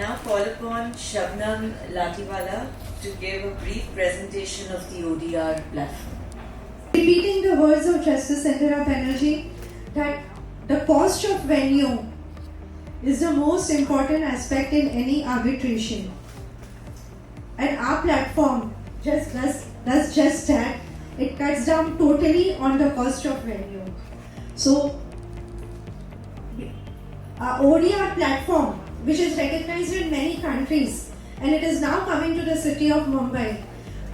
now call upon Shabnam Latiwala to give a brief presentation of the ODR platform. Repeating the words of Justice Indira Banerjee that the cost of venue is the most important aspect in any arbitration. And our platform just does just that. It cuts down totally on the cost of venue. So, our ODR platform, which is recognized in many countries, and it is now coming to the city of Mumbai,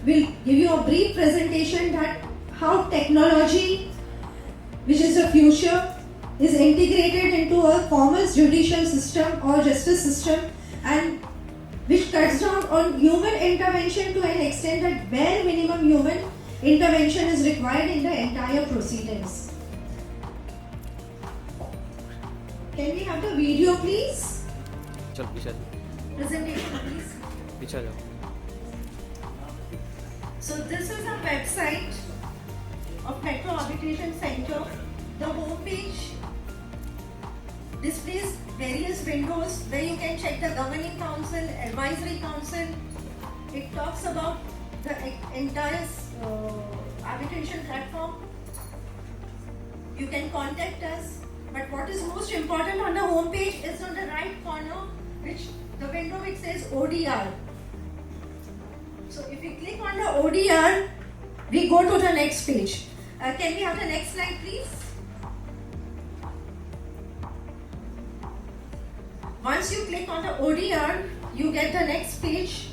will give you a brief presentation that how technology, which is the future, is integrated into a commerce judicial system or justice system, and which cuts down on human intervention to an extent that bare minimum human intervention is required in the entire proceedings. Can we have the video, please? चल पीछे Presentation, please. पीछे जाओ. So this is a website of Metro Arbitration Center. The homepage displays various windows where you can check the governing council, advisory council. It talks about the entire arbitration platform. You can contact us. But what is most important on the homepage is on the right corner, which the window which says ODR. So if we click on the ODR, we go to the next page. Can we have the next slide, please? Once you click on the ODR, you get the next page,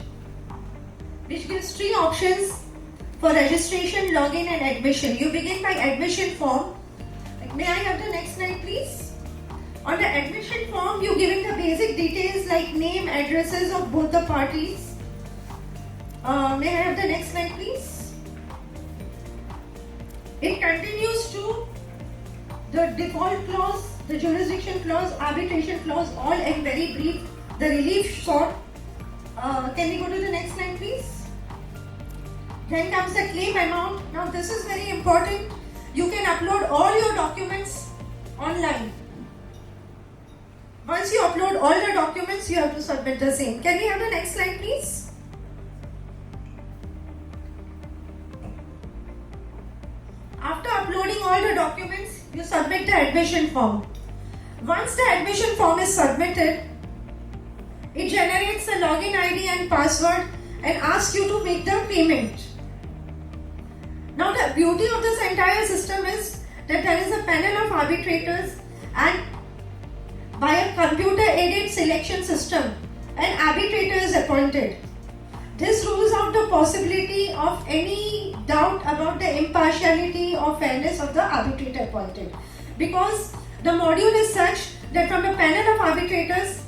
which gives three options for registration, login and admission. You begin by admission form. May I have the next slide, please? On the admission form, you giving the basic details like name, addresses of both the parties. May I have the next slide, please? It continues to the default clause, the jurisdiction clause, arbitration clause, all in very brief. The relief short. Can we go to the next slide, please? Then comes the claim amount. Now this is very important. You can upload all your documents online. Once you upload all the documents, you have to submit the same. Can we have the next slide, please? After uploading all the documents, you submit the admission form. Once the admission form is submitted, it generates a login ID and password and asks you to make the payment. Now the beauty of this entire system is that there is a panel of arbitrators, and by a computer aided selection system, an arbitrator is appointed. This rules out the possibility of any doubt about the impartiality or fairness of the arbitrator appointed, because the module is such that from a panel of arbitrators,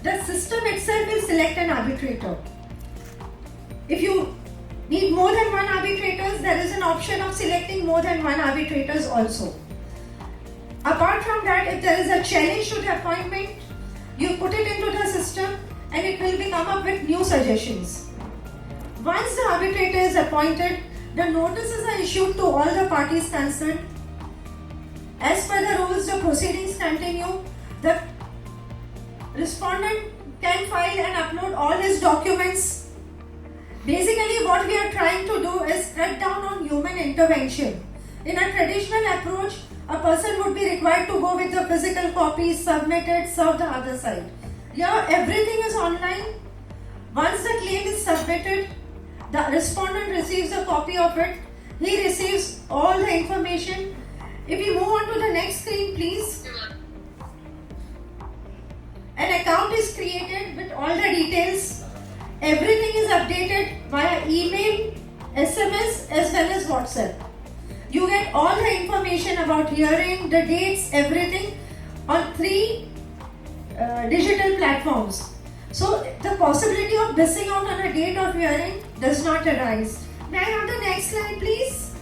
the system itself will select an arbitrator. If you need more than one arbitrators, there is an option of selecting more than one arbitrators also. Apart from that, if there is a challenge to the appointment, you put it into the system and it will come up with new suggestions. Once the arbitrator is appointed, the notices are issued to all the parties concerned. As per the rules, the proceedings continue. The respondent can file and upload all his documents. Basically, what we are trying to do is cut down on human intervention. In a traditional approach, a person would be required to go with the physical copies, submit it, serve the other side. Here, everything is online. Once the claim is submitted, the respondent receives a copy of it. He receives all the information. If we move on to the next screen, please. An account is created with all the details. Everything is updated via email, SMS as well as WhatsApp. You get all the information about hearing, the dates, everything on 3 digital platforms. So the possibility of missing out on a date of hearing does not arise. May I have the next slide, please?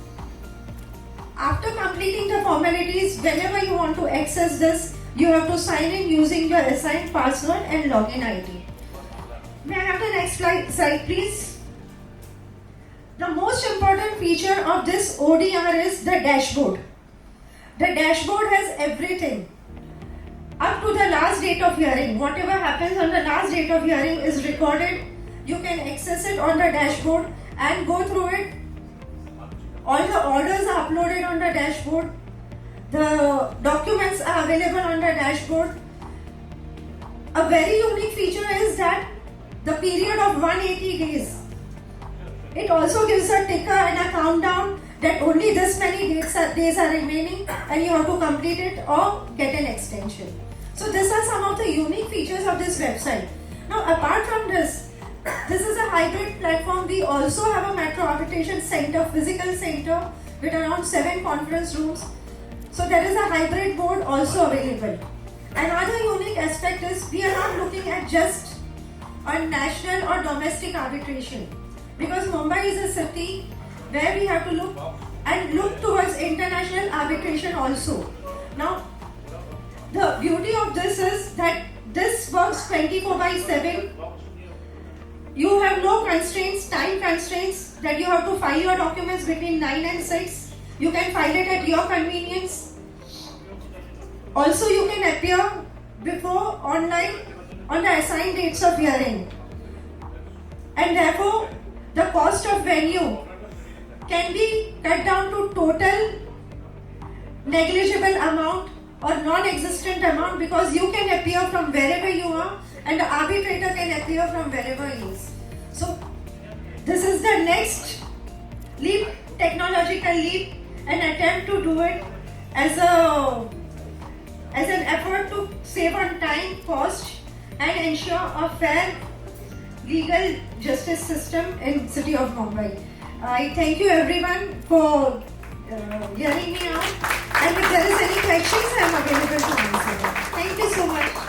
After completing the formalities, whenever you want to access this, you have to sign in using your assigned password and login ID. May I have the next slide, please? The most important feature of this ODR is the dashboard. The dashboard has everything. up to the last date of hearing. Whatever happens on the last date of hearing is recorded. You can access it on the dashboard and go through it. All the orders are uploaded on the dashboard. The documents are available on the dashboard. A very unique feature is that the period of 180 days. It also gives a ticker and a countdown that only this many days are remaining and you have to complete it or get an extension. So these are some of the unique features of this website. Now apart from this is a hybrid platform. We also have a metro arbitration center, physical center with around 7 conference rooms. So there is a hybrid board also available. Another unique aspect is we are not looking at just a national or domestic arbitration, because Mumbai is a city where we have to look towards international arbitration also. Now, the beauty of this is that this works 24/7. You have no constraints, time constraints, that you have to file your documents between 9 and 6. You can file it at your convenience. Also, you can appear before online on the assigned dates of hearing. And therefore, the cost of venue can be cut down to total negligible amount or non-existent amount, because you can appear from wherever you are and the arbitrator can appear from wherever he is. So, this is the next leap, technological leap, an attempt to do it as an effort to save on time, cost and ensure a fair legal justice system in city of Mumbai. I thank you everyone for hearing me out, and if there is any questions, I am available to answer them. Thank you so much.